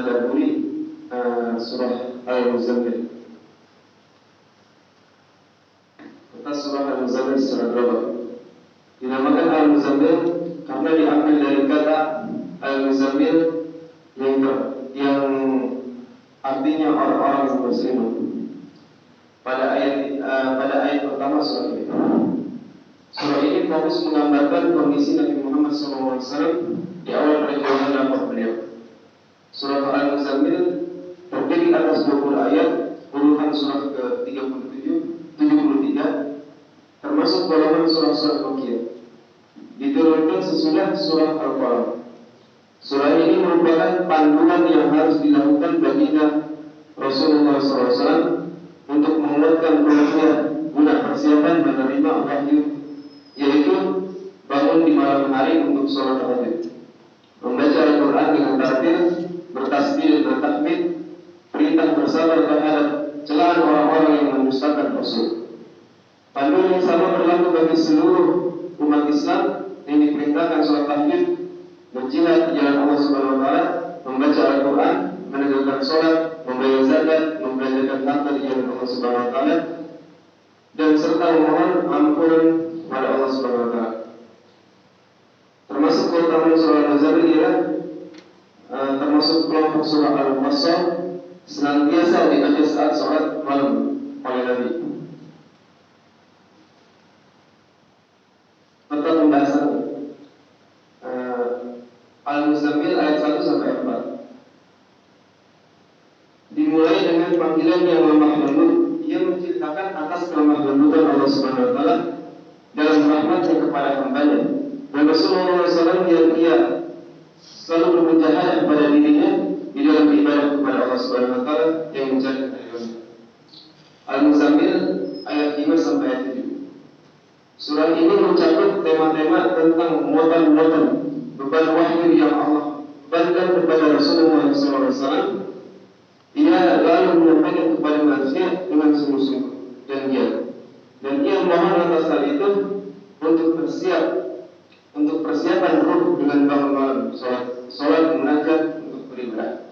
menadaburi surah Al-Muzammil. Maka surah Al-Muzammil secara global dinamakan Al-Muzammil karena diambil dari kata Al-Muzammil yang artinya orang-orang muslim. Pada ayat pertama surah ini. Surah ini fokus menggambarkan kondisi Nabi Muhammad SAW di awal perjalanan dakwah beliau. Surah Al-Muzammil terdiri atas 20 ayat, urutan surah ke-37, 73, termasuk golongan surah-surah Makkiyah. Diturunkan sesudah surah Al-Qalam. Surah ini merupakan panduan yang harus dilakukan baginda Rasulullah SAW untuk menguatkan keluarga guna persiapan menerima wahyu, yaitu bangun di malam hari untuk sholat tahajud, membaca Al-Quran dengan tartil, bertasbih dan bertakbir, perintah bersabar terhadap celaan orang-orang yang mendustakan Rasul. Panduan yang sama berlaku bagi seluruh umat Islam yang diperintahkan sholat tahajud, berjihad di jalan Allah Subhanahu Wa Taala, membaca Al-Quran, menegakkan sholat, membayar zakat, membelanjakan harta di jalan Allah Subhanahu Wa Taala, dan serta memohon ampunan kepada Allah Subhanahu Wa Taala. Termasuk keutamaan surah Al-Muzammil ialah termasuk kelompok surah Al-Muzammil senantiasa dibaca saat sholat malam oleh Nabi. Tentang pembahasan Al-Muzammil ayat 1 sampai 4. Dimulai dengan panggilan yang lemah lembut. Ia menceritakan atas kelemah lembutan Allah Subhanahu Wa Taala dalam rahmatnya kepada hambanya. Dan Rasulullah SAW yang ia selalu bermujahadah kepada dirinya di dalam ibadah kepada Allah Subhanahu Wa Taala yang mencari keridhaannya. Al-Muzammil ayat 5 sampai ayat 7. Surah ini mencakup tema-tema tentang muatan-muatan beban wahyu yang Allah bebankan kepada Rasulullah SAW. Ia lalu menyampaikan kepada manusia dengan sungguh-sungguh dan ia mohon atas hal itu untuk persiapan ruh dengan bangun malam, sholat munajat untuk beribadah.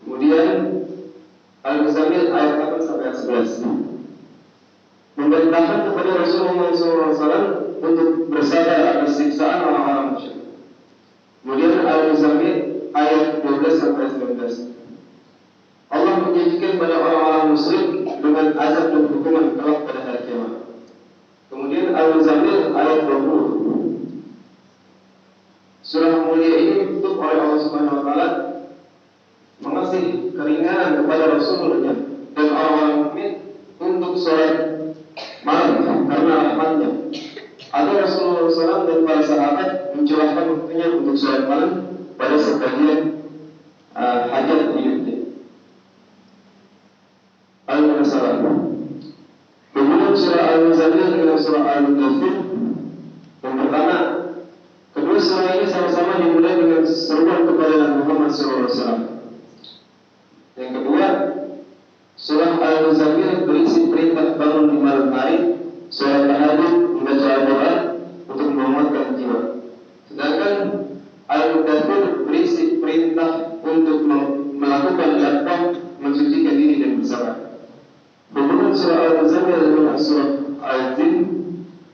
Kemudian Al-Muzammil ayat 8 sampai ayat 11 memerintahkan kepada Rasulullah SAW untuk bersabar atas siksaan orang-orang musyrik. Kemudian Al-Muzammil ayat 12 sampai 19. Allah menjanjikan pada orang-orang musyrik dengan azab dan hukuman kelak pada hari kiamat. Kemudian Al-Muzammil ayat 20. Surah mulia ini ditutup oleh Allah Subhanahu Wa Taala mengasih keringanan kepada Rasulullah dan orang-orang mukmin untuk sholat malam karena rahmatnya. Ada Rasulullah SAW dan para sahabat mencurahkan waktunya untuk sholat malam pada sebagian hajat hidupnya. Al-Muzammil. Kemudian surah Al-Muzammil dengan surah Al-Mudaththir. Yang pertama, kedua surah ini sama-sama dimulai dengan seruan kepada Nabi Muhammad SAW. Yang kedua, surah Al-Muzammil berisi perintah bangun di malam hari, sholat tahajud, membaca Al-Quran untuk menguatkan jiwa. Sedangkan Al-Mudaththir berisi perintah untuk melakukan dakwah, mensucikan diri dan bersabar. Hubungan surah Al-Muzammil dengan surah Al-Jin.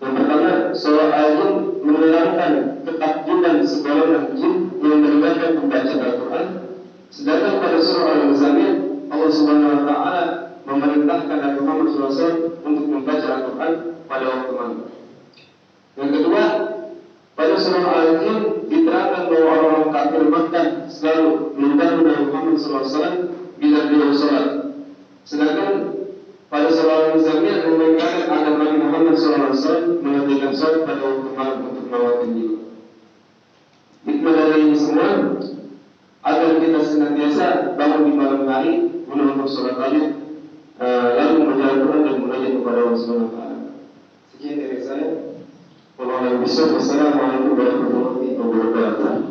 Yang pertama, surah Al-Jin menerangkan ketakjuban segolongan jin yang melibatkan membaca Al-Quran. Sedangkan pada surah Al-Muzammil, Allah Subhanahu Wa Taala memerintahkan Nabi Muhammad SAW untuk membaca Al-Quran pada waktu malam. Yang kedua, pada surah Al-Jin diterangkan bahwa orang-orang kafir Makkah selalu mengganggu Nabi Muhammad SAW bila beliau sholat. Sedangkan pada surah Al-Muzammil memerintahkan agar Nabi Muhammad SAW mengerjakan sholat pada waktu malam untuk menguatkan jiwa. Hikmah dari ini semua agar kita senantiasa bangun di malam hari guna untuk sholat tahajud, lalu membaca Al-Quran dan munajat kepada Allah Subhanahu Wa Taala. Sekian dari saya. Wassalamualaikum warahmatullahi wabarakatuh.